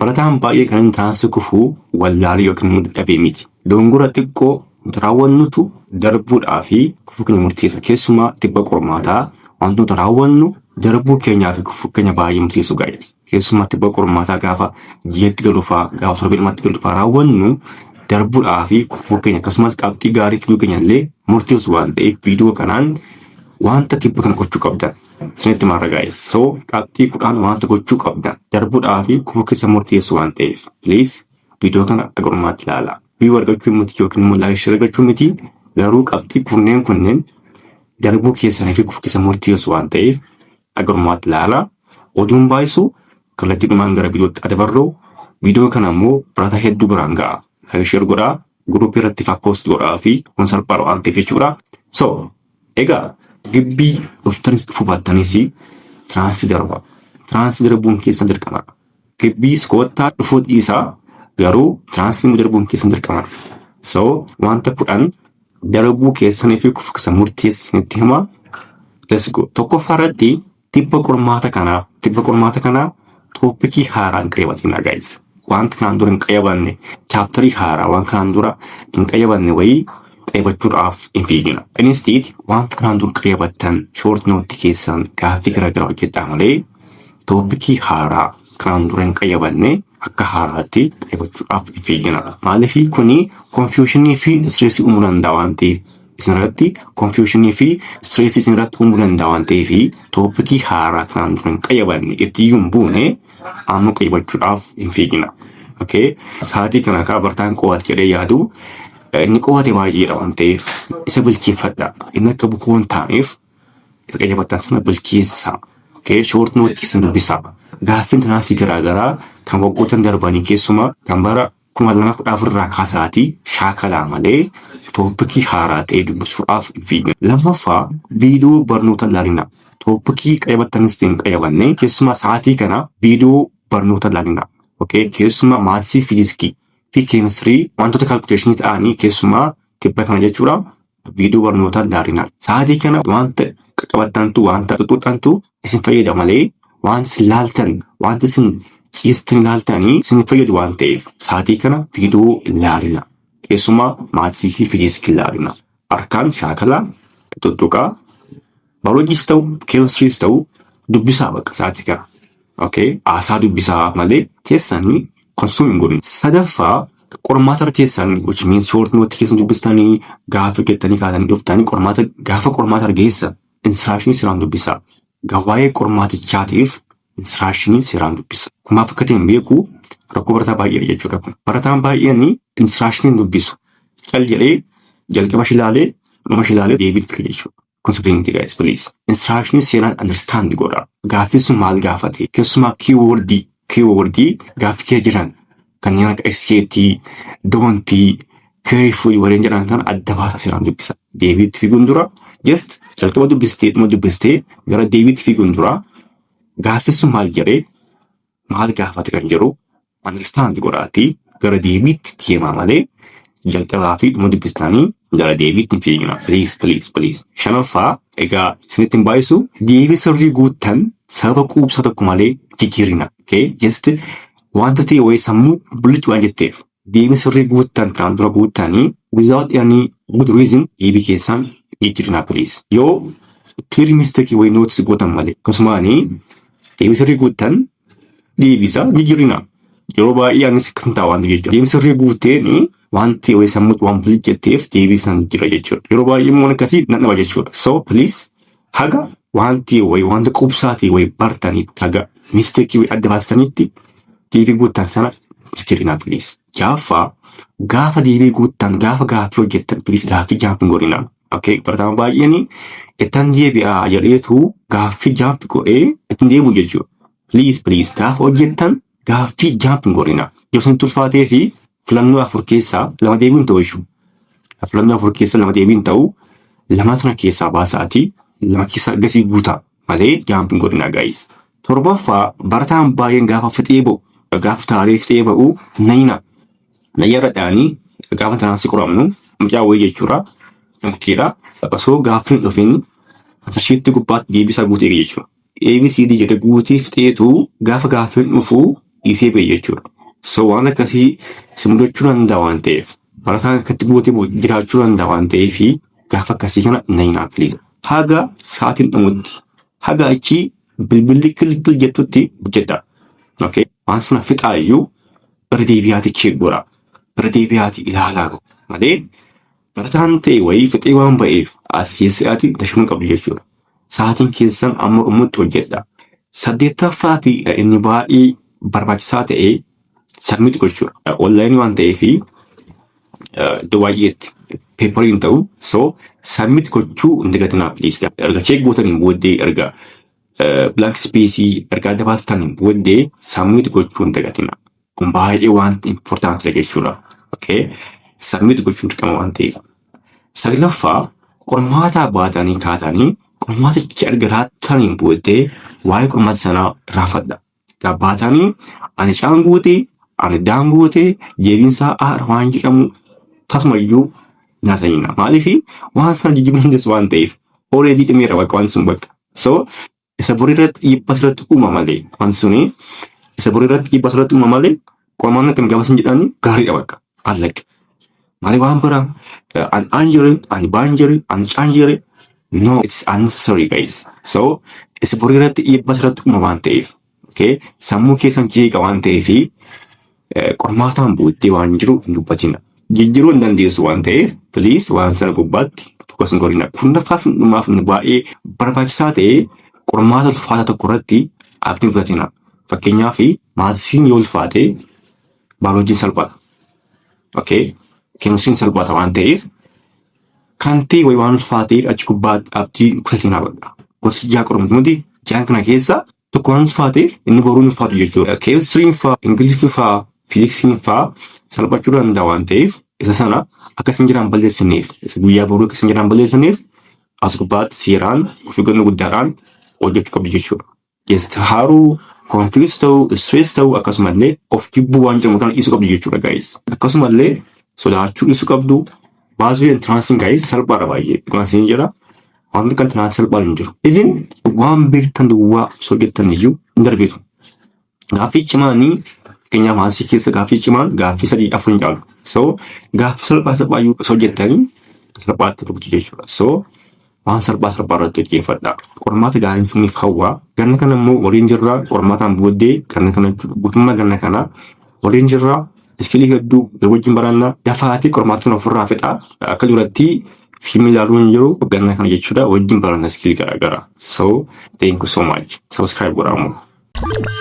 barataan baay'ee kan hin taasisu kufuu wallaalii yookiin dadhabee miti. Dongora xiqqoo nuti raawwannutu darbuudhaa fi kufuu keenya murteessa. Keessumaa tibba qormaataa wantoota raawwannu darbuu keenyaa fi kufuu keenya baay'ee murteessu gaa'es. Keessumaa tibba qormaataa gaafa ji'atti galufaa gaafa torbee lamatti galufaa raawwannu darbuudhaa fi kufuu keenya akkasumas qabxii gaarii fiduu keenya illee murteessu waan ta'eef viidiyoo kanaan wanta tibba kana gochuu qabdan isinitti marra gaa'es. So qabxii 10 wanta gochuu qabdan darbuudhaa fi kufuu keessa murteessu waan ta'eef please viidiyoo kana dhaga'umaatti ilaala. Viidiyoo argachuu miti yookiin immoo laayikii argachuu miti garuu qabxii kunneen darbuu keessanii fi kufuu keessa murteessu waan ta'eef dhaga'umaatti ilaala. Oduun baay'isu kallattiidhumaan gara viidiyootti adabarroo viidiyoo kana immoo barataa hedduu biraan ga'a. Share godhaa guruupii irratti post godhaa fi kun salphaadha waan ta'eef jechuudha. So egaa gibbii dhuftanis dhufuu baattanis tiraansi darba. Tiraansi darbuun keessan dirqamadha. Gibbii iskoottaa dhufuu dhiisaa garuu tiraansi darbuun keessan dirqamadha. So wanta 10 darbuu keessanii fi kufuu keessa murteessa isinitti hima. Let's go. Tokkoffaa irratti tibba qormaata kanaa toopikii haaraan qabatina guys. Wanta kanaan dura hin qayyabanne chaaptarii haaraa waan kanaan dura hin qayyabanne wayii qayyabachuudhaaf hin fiigina. Instead wanta kanaan dura qayyabattan short note keessan gaaffii garaagaraa hojjedhaa malee toopikii haaraa kanaan dura hin qayyabanne akka haaraatti qayyabachuudhaaf hin fiigina. Maaliif kuni confusionii fi stressii uumuu danda'a waan ta'eef isinirratti confusionii fi stressii isinirratti uumuu danda'a waan ta'eef toopikii haaraa kanaan dura hin qayyabanne ittiyyuu hin buune amma qayyabachuudhaaf hin fiigina. Okay, sa'aatii kana akka barataan qo'ate jedhee yaadu inni qo'ate baay'eedha waan ta'eef isa bilcheeffadha. Inni akka bukoo hin taaneef isa qayyabattan sana bilcheessaa. Okay, short note keessan dubbisaa. Gaaffiin tanaasii garaagaraa kan waggoottan darbanii keessumaa kan bara 2014 irraa kaasaatii shaakalaa malee toopikii haaraa ta'e dubbisuudhaaf hin fiigina. Lammaffaa viidiyoo barnoota ilaalina. Toopikii qayyabattanis hin qayyabanne keessumaa sa'aatii kana viidiyoo barnoota ilaalina. Okay, keessumaa maatsii fiiziksii fi keemistirii wantoota kaalkuleeshinii ta'anii keessumaa tibba kana jechuudha viidiyoo barnoota ilaalina. Sa'aatii kana wanta qaqqabattantu wanta xuxuxantu isin fayyada malee wanta isin laaltan wanta isin ciistan ilaaltanii isin fayyadu waan ta'eef sa'aatii kana viidiyoo ilaalina. Keessumaa maatsii fi fiiziksii ilaalina. Harkaan shaakalaa tuttuqaa baayoloojis ta'u keemistiriis ta'u dubbisaa bakka sa'aatii kana. Okay, aasaa dubbisaa malee teessanii konsuumin godhin. Sadaffaa qormaata irra teessanii which means short note keessan dubbistanii gaafa gettanii kaatanii dhuftanii gaafa qormaata irra geessan instructionii seeraan dubbisaa. Gawaa'ee qormaatichaatiif instructionii seeraan dubbisa. Kumaaf akka ta'e hin beeku rakkoo barataa baay'ee jechuudha kun. Barataan baay'een instructionii dubbisu. Cal jedhee jalqaba shilaalee dhuma shilaalee deebii fide jechuudha. Considering guys please. Instruction seeraan understand godha. Gaaffii sun maal gaafate? Keessumaa keywordii gaaffii kee jiran kanneen akka escape, don't, careful warreen jedhan kan adda baasa seeraan dubbisa. Deebiitti fiiguun dura just jalqaba dubbistee gara deebiitti fiiguun dura gaaffii sun maal jedhee maal gaafate kan jedhu understand godhaati gara deebiitti deemaa malee jalqabaa fi dhuma dubbistanii gara deebiitti hin fiigina. Please. Shanaffaa egaa isinitti hin baay'isu deebii sirrii guuttan sababa quubsaa tokko malee jijjiirina. Okay, just wanta ta'e wayii sammuu bullichi waan jetteef deebii sirrii guuttan kanaan dura guuttanii without any good reason deebii keessan jijjiirina please. Yoo clear mistake wayii notice gootan malee akkasumaanii deebii sirrii guuttan deebisaa jijjiirina. Yeroo baay'ee anis akkasuma ta'a waan jechuudha. Deebii sirrii guuteen wanti wayii sammuu waan bullichi jetteef deebisan jira jechuudha. Yeroo baay'ee immoo akkasii nadhaba jechuudha. So please haga wanti wayii wanta qubsaati wayii bartanitti haga mistake wayii adda baastanitti deebii guuttan sana jijjiirina please. Gaafa deebii guuttan gaafa gaaffii hojjettan please gaaffii jaampi godhina. Okay, barataan baay'een ittaan deebi'aa jedheetu gaaffii jaampi godhee ittiin deebi'u jechuudha. Please gaafa hojjettan gaaffii jaampi godhina. Yoo isin tulfaatee fi filannoo 4 keessaa 2 deebiin ta'u jechuudha. Filannoo 4 keessaa 2 deebiin ta'u 2 sana keessaa baasaatii 2 keessaa gasii guutaa malee jaampi godhina guys. Torbaffaa barataan baay'een gaafa fixee ba'u gaafa taaree fixee ba'u nayyarradhaanii gaafa tanaansi qoramnu mucaa wayii jechuudha. Mukkeedha. Osoo gaaffiin dhufin asashiitti gubbaatti deebisaa guutee jechuudha. ABCD jedhe guutee fixeetu gaafa gaaffiin dhufu dhiisee ba'e jechuudha. So waan akkasii si mudachuu danda'a waan ta'eef barataan akkatti gootee jiraachuu danda'a waan ta'eef gaafa akkasii kana nayinaa please. Haga sa'aatiin dhumutti haga achi bilbilli kilkil jettutti hojjedha. Okay? Waan sana fixaa iyyuu bara deebi'aati cheeggoodha. Bara deebi'aati ilaalaa malee barataan ta'e wayii fixee waan ba'eef asii sa'aatii tashuun qabdu jechuudha. Sa'aatiin keessan amma dhumutti hojjedha. 8ffaa fi inni baay'ee barbaachisaa ta'e submit gochuudha. Online waan ta'eef iddoo baay'eetti peepariin ta'u so submit gochuu hin dagatinaa please. Erga check gootaniin booddee erga blank space erga adda baastaniin booddee submit gochuu hin dagatinaa. Kun baay'ee waan important jechuudha. Okay? Submit gochuun dirqama waan ta'eef. 9ffaa qormaata baatanii kaatanii qormaaticha erga raataniin booddee waa'ee qormaata sanaa raafadha. Baatanii ani caan gootee ani daan gootee jeebiinsaa aara waan jedhamu tasumayyuu naasanyina. Maaliif waan sana jijjiiruu dandeessu waan ta'eef already dhimeera bakka waan sun bakka. So isa borii irratti dhiibbaa sirratti uuma malee waan suni isa borii irratti dhiibbaa sirratti uuma malee qormaan akkam gaafa sin jedhanii gaariidha bakka. Allaqe. Maaliif waan biraa an anjere an baanjere an caanjere no it's unnecessary guys. So isa borii irratti dhiibbaa sirratti uuma waan ta'eef. Okay? Sammuu keessan jeeqa waan ta'eef qormaataan booddee waan jiru hin dubbatina. Jijjiiruu hin dandeessu waan ta'eef please waan sana gubbaatti fokas hin godhina. Kurnaffaaf dhumaaf baay'ee barbaachisaa ta'e qormaata ulfaataa tokko irratti abdii fudhatina. Fakkeenyaaf maatisiin yoo ulfaate baayoloojiin salphata. Okay? Keemisiin salphata waan ta'eef kan ta'e wayii waan ulfaateef achi gubbaatti abdii kutatinaa bakka. Gosa ja'a qormaata ja'an kana keessa tokko waan ulfaateef inni boruun ulfaatu jechuudha. Keemisiin fa'aa, ingiliffii fa'aa, fiiziksiin fa'aa salphachuu danda'a waan ta'eef isa sana akka isin jiraan balleessineef isa guyyaa boruu akka isin jiraan balleessineef as gubbaatti seeraan of eeggannoo guddaadhaan hojjechuu qabdu jechuudha. Keessatti haaruu, konfiis ta'uu, stress ta'uu akkasumallee of jibbuu waan jedhamu kana dhiisuu qabdu jechuudha guys. Akkasumallee sodaachuu dhiisuu qabdu. Baasuu entraansiin guys salphaadha baay'ee. Dhugaan isin jira. Wanti kan tanaan salphaan hin jiru. Even waan beektan duwwaa osoo jettan iyyuu hin darbitu. Gaaffii cimaanii fakkeenyaaf maasii keessa gaaffii cimaan gaaffii 3-4 hin caalu. So gaaffii salphaa iyyuu osoo jettanii salphaatti rukutu jechuudha. So waan salphaa irratti hojjeeffadha. Qormaata gaariin isiniif hawwaa. Ganna kana immoo waliin jirraa qormaataan booddee ganna kana guutummaa ganna kana waliin jirraa iskilii hedduu wajjin barannaa dafaatii qormaataan ofirraa fixaa akka duratti fiilmii ilaaluu hin jiru ganna kana jechuudha wajjin baranna iskilii garaagaraa. So thank you so much. Subscribe godhaa.